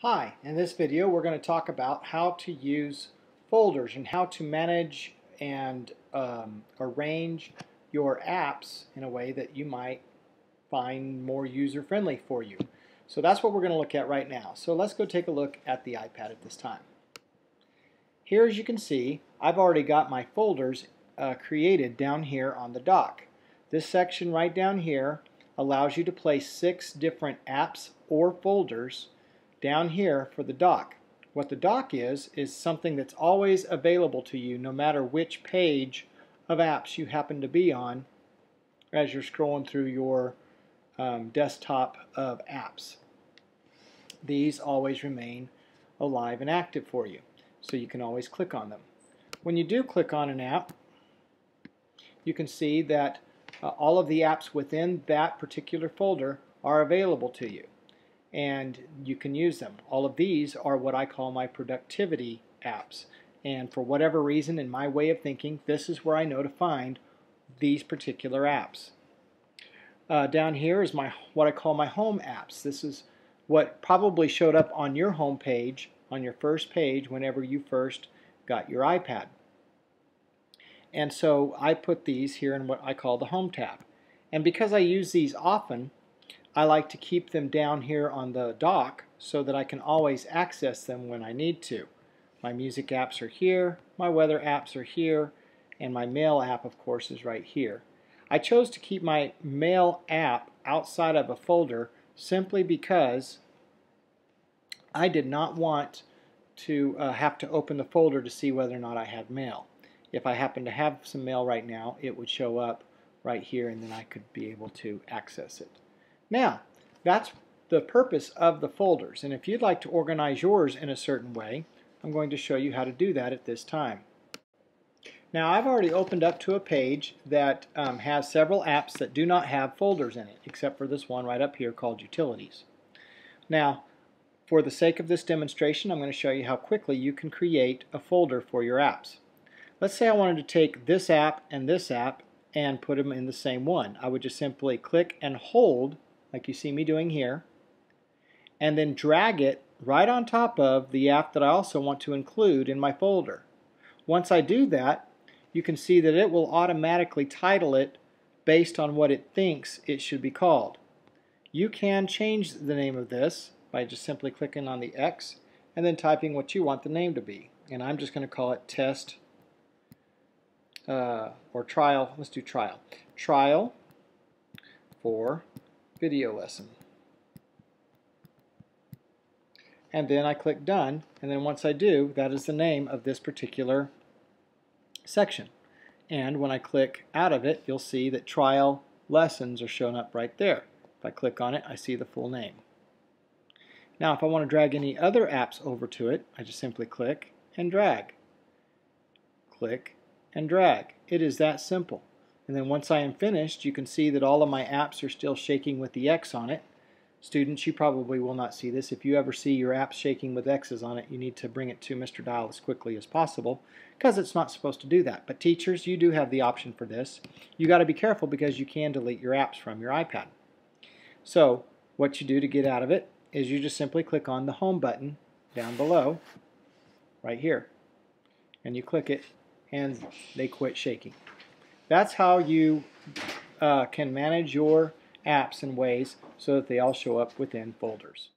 Hi, in this video we're going to talk about how to use folders and how to manage and arrange your apps in a way that you might find more user-friendly for you. So that's what we're going to look at right now. So let's go take a look at the iPad at this time. Here, as you can see, I've already got my folders created down here on the dock. This section right down here allows you to place 6 different apps or folders down here for the dock. What the dock is something that's always available to you no matter which page of apps you happen to be on as you're scrolling through your desktop of apps. These always remain alive and active for you, so you can always click on them. When you do click on an app, you can see that all of the apps within that particular folder are available to you, and you can use them. All of these are what I call my productivity apps, and for whatever reason, in my way of thinking, this is where I know to find these particular apps. Down here is what I call my home apps. This is what probably showed up on your home page, on your first page, whenever you first got your iPad. And so I put these here in what I call the Home tab. And because I use these often, I like to keep them down here on the dock so that I can always access them when I need to. My music apps are here, my weather apps are here, and my mail app, of course, is right here. I chose to keep my mail app outside of a folder simply because I did not want to have to open the folder to see whether or not I had mail. If I happen to have some mail right now, it would show up right here, and then I could be able to access it. Now, that's the purpose of the folders, and if you'd like to organize yours in a certain way, I'm going to show you how to do that at this time. Now, I've already opened up to a page that has several apps that do not have folders in it, except for this one right up here called Utilities. Now, for the sake of this demonstration, I'm going to show you how quickly you can create a folder for your apps. Let's say I wanted to take this app and put them in the same one. I would just simply click and hold, like you see me doing here, and then drag it right on top of the app that I also want to include in my folder. Once I do that, you can see that it will automatically title it based on what it thinks it should be called. You can change the name of this by just simply clicking on the X and then typing what you want the name to be. And I'm just going to call it Test or Trial. Let's do Trial. Trial for Video Lesson. And then I click Done, and then once I do, that is the name of this particular section. And when I click out of it, you'll see that Trial Lessons are shown up right there. If I click on it, I see the full name. Now, if I want to drag any other apps over to it, I just simply click and drag. Click and drag. It is that simple. And then once I am finished, you can see that all of my apps are still shaking with the X on it. Students, you probably will not see this. If you ever see your app shaking with X's on it, you need to bring it to Mr. Dial as quickly as possible, because it's not supposed to do that. But teachers, you do have the option for this. You got to be careful because you can delete your apps from your iPad. So what you do to get out of it is you just simply click on the Home button down below, right here, and you click it, and they quit shaking. That's how you can manage your apps in ways so that they all show up within folders.